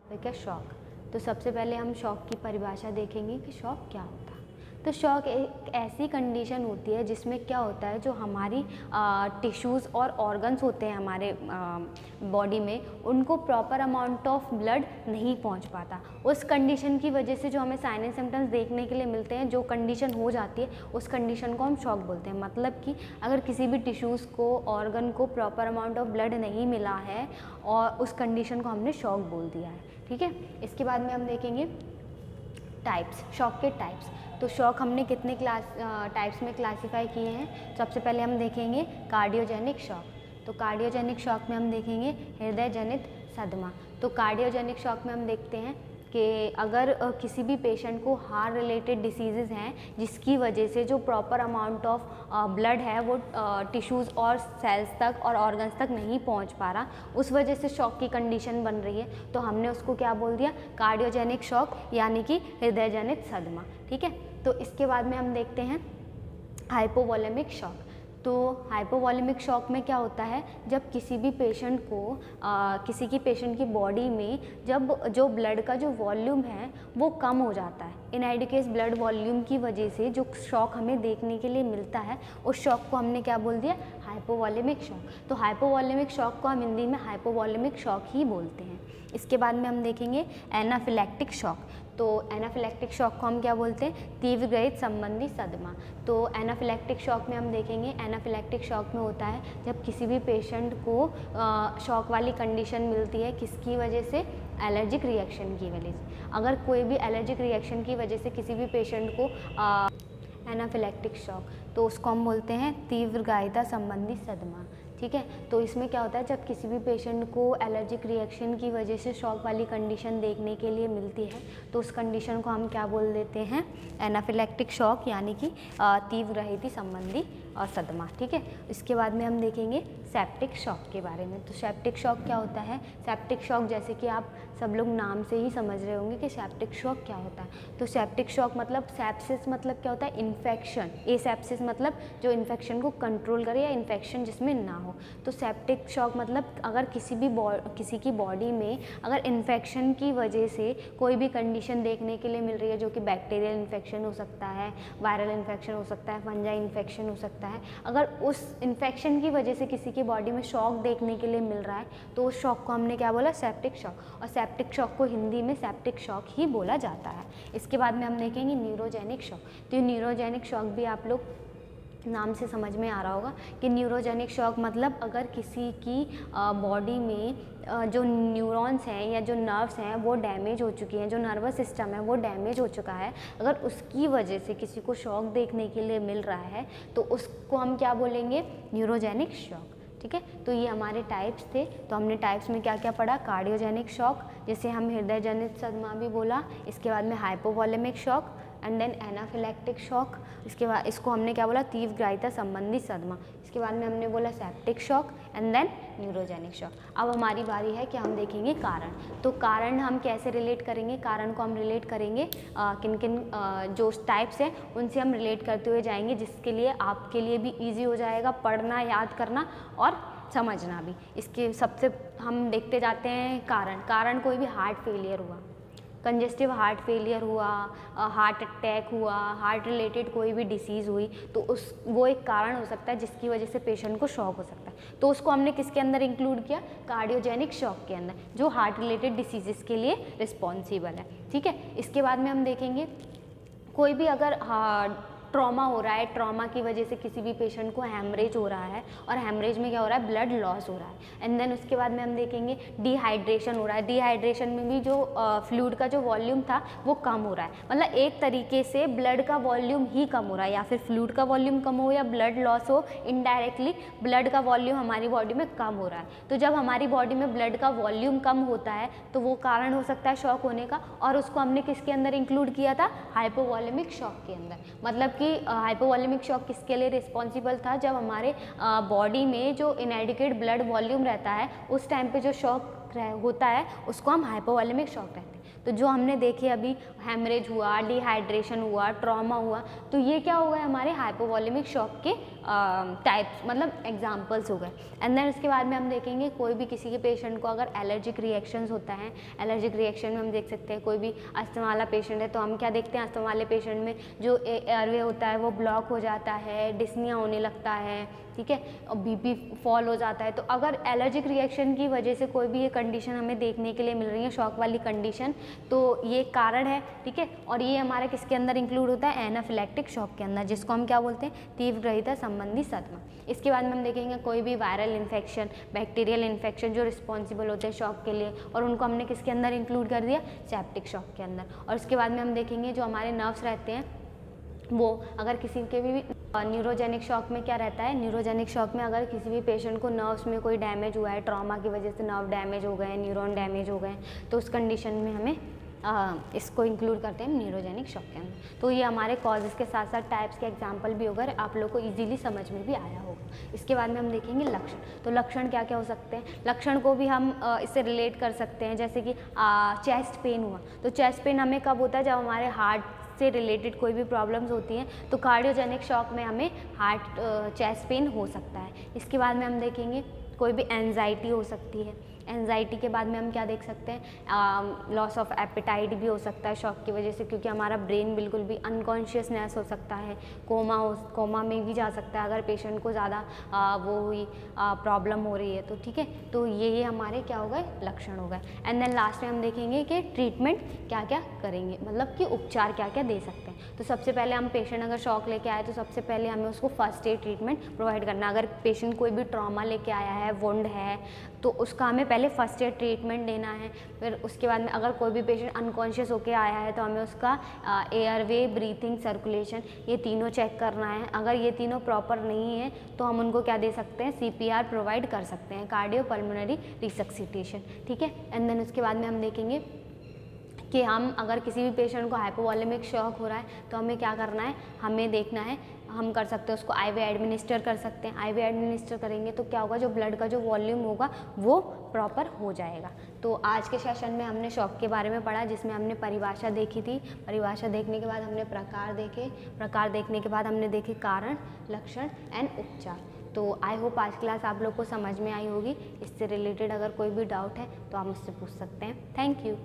Topic है shock. तो सबसे पहले हम शॉक की परिभाषा देखेंगे कि शॉक क्या होता है। तो शॉक एक ऐसी कंडीशन होती है जिसमें क्या होता है, जो हमारी टिश्यूज़ और ऑर्गन्स होते हैं हमारे बॉडी में, उनको प्रॉपर अमाउंट ऑफ ब्लड नहीं पहुंच पाता। उस कंडीशन की वजह से जो हमें साइन एंड सिम्टम्स देखने के लिए मिलते हैं, जो कंडीशन हो जाती है उस कंडीशन को हम शॉक बोलते हैं। मतलब कि अगर किसी भी टिश्यूज़ को, ऑर्गन को प्रॉपर अमाउंट ऑफ ब्लड नहीं मिला है और उस कंडीशन को हमने शॉक बोल दिया है। ठीक है, इसके बाद में हम देखेंगे टाइप्स, शॉक के टाइप्स। तो शॉक हमने कितने टाइप्स में क्लासीफाई किए हैं। सबसे पहले हम देखेंगे कार्डियोजेनिक शॉक। तो कार्डियोजेनिक शॉक में हम देखेंगे हृदय जनित सदमा। तो कार्डियोजेनिक शॉक में हम देखते हैं कि अगर किसी भी पेशेंट को हार्ट रिलेटेड डिसीज़ हैं जिसकी वजह से जो प्रॉपर अमाउंट ऑफ ब्लड है वो टिश्यूज़ और सेल्स तक और ऑर्गन्स तक नहीं पहुंच पा रहा, उस वजह से शॉक की कंडीशन बन रही है, तो हमने उसको क्या बोल दिया, कार्डियोजेनिक शॉक, यानी कि हृदय जनित सदमा। ठीक है, तो इसके बाद में हम देखते हैं हाइपोवोलेमिक शॉक। तो हाइपोवोलेमिक शॉक में क्या होता है, जब किसी भी पेशेंट को किसी की पेशेंट की बॉडी में जब जो ब्लड का जो वॉल्यूम है वो कम हो जाता है, इनएडिक्वेट ब्लड वॉल्यूम की वजह से जो शॉक हमें देखने के लिए मिलता है, उस शॉक को हमने क्या बोल दिया, हाइपोवोलेमिक शॉक। तो हाइपोवोलेमिक शॉक को हम हिंदी में हाइपोवोलेमिक शॉक ही बोलते हैं। इसके बाद में हम देखेंगे एनाफिलैक्टिक शॉक। तो एनाफिलैक्टिक शॉक को हम क्या बोलते हैं, तीव्र ग्रहित संबंधी सदमा। तो एनाफिलैक्टिक शॉक में हम देखेंगे, एनाफिलैक्टिक शॉक में होता है जब किसी भी पेशेंट को शॉक वाली कंडीशन मिलती है, किसकी वजह से, एलर्जिक रिएक्शन की वजह से। अगर कोई भी एलर्जिक रिएक्शन की वजह से किसी भी पेशेंट को एनाफिलैक्टिक शॉक, तो उसको हम बोलते हैं तीव्र ग्राह्यता संबंधी सदमा। ठीक है, तो इसमें क्या होता है, जब किसी भी पेशेंट को एलर्जिक रिएक्शन की वजह से शॉक वाली कंडीशन देखने के लिए मिलती है, तो उस कंडीशन को हम क्या बोल देते हैं, एनाफिलैक्टिक शॉक, यानी कि तीव्र ग्राह्यता संबंधी सदमा। ठीक है, इसके बाद में हम देखेंगे सेप्टिक शॉक के बारे में। तो सेप्टिक शॉक क्या होता है, सेप्टिक शॉक जैसे कि आप सब लोग नाम से ही समझ रहे होंगे कि सेप्टिक शॉक क्या होता है। तो सेप्टिक शॉक मतलब, सेप्सिस मतलब क्या होता है, इन्फेक्शन। एसेप्सिस मतलब जो इन्फेक्शन को कंट्रोल करे या इन्फेक्शन जिसमें ना हो। तो सेप्टिक शॉक मतलब अगर किसी की बॉडी में अगर इन्फेक्शन की वजह से कोई भी कंडीशन देखने के लिए मिल रही है, जो कि बैक्टीरियल इन्फेक्शन हो सकता है, वायरल इन्फेक्शन हो सकता है, फंजाई इन्फेक्शन हो सकता है, अगर उस इन्फेक्शन की वजह से किसी की बॉडी में शॉक देखने के लिए मिल रहा है, तो उस शॉक को हमने क्या बोला, सेप्टिक शॉक। और सेप्टिक शॉक को हिंदी में सेप्टिक शॉक ही बोला जाता है। इसके बाद में हम देखेंगे न्यूरोजेनिक शॉक। तो ये न्यूरोजेनिक शॉक भी आप लोग नाम से समझ में आ रहा होगा कि न्यूरोजेनिक शॉक मतलब अगर किसी की बॉडी में जो न्यूरॉन्स हैं या जो नर्व्स हैं वो डैमेज हो चुकी हैं, जो नर्वस सिस्टम है वो डैमेज हो चुका है, अगर उसकी वजह से किसी को शॉक देखने के लिए मिल रहा है, तो उसको हम क्या बोलेंगे, न्यूरोजेनिक शॉक। ठीक है, तो ये हमारे टाइप्स थे। तो हमने टाइप्स में क्या क्या पढ़ा, कार्डियोजेनिक शॉक, जिसे हम हृदय जनित सदमा भी बोला। इसके बाद में hypovolemic shock and then anaphylactic shock. इसके बाद इसको हमने क्या बोला, तीव्र ग्राह्यता संबंधी सदमा। इसके बाद में हमने बोला septic shock and then neurogenic shock. अब हमारी बारी है कि हम देखेंगे कारण। तो कारण हम कैसे रिलेट करेंगे, कारण को हम रिलेट करेंगे किन किन जो टाइप्स हैं उनसे हम रिलेट करते हुए जाएंगे, जिसके लिए आपके लिए भी ईजी हो जाएगा पढ़ना, याद करना और समझना भी। इसके सबसे हम देखते जाते हैं कारण। कारण कोई भी हार्ट फेलियर हुआ, कंजेस्टिव हार्ट फेलियर हुआ, हार्ट अटैक हुआ, हार्ट रिलेटेड कोई भी डिसीज़ हुई, तो वो एक कारण हो सकता है जिसकी वजह से पेशेंट को शॉक हो सकता है। तो उसको हमने किसके अंदर इंक्लूड किया, कार्डियोजेनिक शॉक के अंदर, जो हार्ट रिलेटेड डिसीज़ के लिए रिस्पॉन्सिबल है। ठीक है, इसके बाद में हम देखेंगे कोई भी अगर ट्रॉमा हो रहा है, ट्रॉमा की वजह से किसी भी पेशेंट को हैमरेज हो रहा है, और हैमरेज में क्या हो रहा है, ब्लड लॉस हो रहा है। एंड देन उसके बाद में हम देखेंगे डिहाइड्रेशन हो रहा है। डिहाइड्रेशन में भी जो फ्लूइड का जो वॉल्यूम था वो कम हो रहा है। मतलब एक तरीके से ब्लड का वॉल्यूम ही कम हो रहा है, या फिर फ्लूइड का वॉल्यूम कम हो या ब्लड लॉस हो, इनडायरेक्टली ब्लड का वॉल्यूम हमारी बॉडी में कम हो रहा है। तो जब हमारी बॉडी में ब्लड का वॉल्यूम कम होता है तो वो कारण हो सकता है शॉक होने का, और उसको हमने किसके अंदर इंक्लूड किया था, हाइपोवोलेमिक शॉक के अंदर। मतलब कि हाइपोवोलेमिक शॉक किसके लिए रिस्पॉन्सिबल था, जब हमारे बॉडी में जो इनएडिक्वेट ब्लड वॉल्यूम रहता है उस टाइम पे जो शॉक होता है उसको हम हाइपोवोलेमिक शॉक कहते हैं। तो तो जो हमने देखे अभी हेमरेज हुआ, डिहाइड्रेशन हुआ, ट्रॉमा हुआ, तो ये क्या हो गए हमारे हाइपोवॉलेमिक शॉक के टाइप्स, मतलब एग्जाम्पल्स हो गए। एंड देन उसके बाद में हम देखेंगे कोई भी किसी के पेशेंट को अगर एलर्जिक रिएक्शंस होता है, एलर्जिक रिएक्शन में हम देख सकते हैं कोई भी अस्थमा वाला पेशेंट है तो हम क्या देखते हैं, अस्थमा वाले पेशेंट में जो एयरवे होता है वो ब्लॉक हो जाता है, डिस्निया होने लगता है, ठीक है, और बीपी फॉल हो जाता है। तो अगर एलर्जिक रिएक्शन की वजह से कोई भी ये कंडीशन हमें देखने के लिए मिल रही है, शॉक वाली कंडीशन, तो ये कारण है, ठीक है। और ये हमारे किसके अंदर इंक्लूड होता है, एनाफिलैक्टिक शॉक के अंदर, जिसको हम क्या बोलते हैं, तीव्र ग्रहिता संबंधी सदमा। इसके बाद में हम देखेंगे कोई भी वायरल इन्फेक्शन, बैक्टीरियल इन्फेक्शन जो रिस्पॉन्सिबल होते हैं शॉक के लिए, और उनको हमने किसके अंदर इंक्लूड कर दिया, सेप्टिक शॉक के अंदर। और उसके बाद में हम देखेंगे जो हमारे नर्व्स रहते हैं वो अगर किसी के भी न्यूरोजेनिक शॉक में क्या रहता है, न्यूरोजेनिक शॉक में अगर किसी भी पेशेंट को नर्व्स में कोई डैमेज हुआ है, ट्रॉमा की वजह से नर्व डैमेज हो गए, न्यूरॉन डैमेज हो गए, तो उस कंडीशन में हमें इसको इंक्लूड करते हैं न्यूरोजेनिक शॉक के अंदर। तो ये हमारे कॉजेज़ के साथ साथ टाइप्स के एग्जांपल भी होगा, आप लोग को इजीली समझ में भी आया होगा। इसके बाद में हम देखेंगे लक्षण। तो लक्षण क्या क्या हो सकते हैं, लक्षण को भी हम इससे रिलेट कर सकते हैं, जैसे कि चेस्ट पेन हुआ, तो चेस्ट पेन हमें कब होता है, जब हमारे हार्ट से रिलेटेड कोई भी प्रॉब्लम्स होती हैं, तो कार्डियोजेनिक शॉक में हमें हार्ट चेस्ट पेन हो सकता है। इसके बाद में हम देखेंगे कोई भी एंजाइटी हो सकती है, एंजाइटी के बाद में हम क्या देख सकते हैं, लॉस ऑफ एपेटाइट भी हो सकता है शॉक की वजह से, क्योंकि हमारा ब्रेन बिल्कुल भी अनकॉन्शियसनेस हो सकता है, कोमा में भी जा सकता है अगर पेशेंट को ज़्यादा वो हुई प्रॉब्लम हो रही है तो, ठीक है। तो ये हमारे क्या हो गए, लक्षण हो गए। एंड देन लास्ट में हम देखेंगे कि ट्रीटमेंट क्या क्या करेंगे, मतलब कि उपचार क्या क्या दे सकते हैं। तो सबसे पहले हम पेशेंट अगर शॉक लेके आए तो सबसे पहले हमें उसको फर्स्ट एड ट्रीटमेंट प्रोवाइड करना। अगर पेशेंट कोई भी ट्रॉमा लेके आया है, वुंड है, तो उसका हमें पहले फर्स्ट एड ट्रीटमेंट देना है। फिर उसके बाद में अगर कोई भी पेशेंट अनकॉन्शियस होके आया है तो हमें उसका एयरवे, ब्रीथिंग, सर्कुलेशन, ये तीनों चेक करना है। अगर ये तीनों प्रॉपर नहीं है तो हम उनको क्या दे सकते हैं, CPR प्रोवाइड कर सकते हैं, कार्डियो पल्मोनरी रिसक्सिटेशन, ठीक है। एंड देन उसके बाद में हम देखेंगे कि हम अगर किसी भी पेशेंट को हाइपोवॉलेमिक शॉक हो रहा है तो हमें क्या करना है, हमें देखना है, हम कर सकते हैं उसको IV एडमिनिस्टर कर सकते हैं। IV एडमिनिस्टर करेंगे तो क्या होगा, जो ब्लड का जो वॉल्यूम होगा वो प्रॉपर हो जाएगा। तो आज के सेशन में हमने शॉक के बारे में पढ़ा, जिसमें हमने परिभाषा देखी थी। परिभाषा देखने के बाद हमने प्रकार देखे, प्रकार देखने के बाद हमने देखे कारण, लक्षण एंड उपचार। तो आई होप आज क्लास आप लोग को समझ में आई होगी। इससे रिलेटेड अगर कोई भी डाउट है तो आप मुझसे पूछ सकते हैं। Thank you.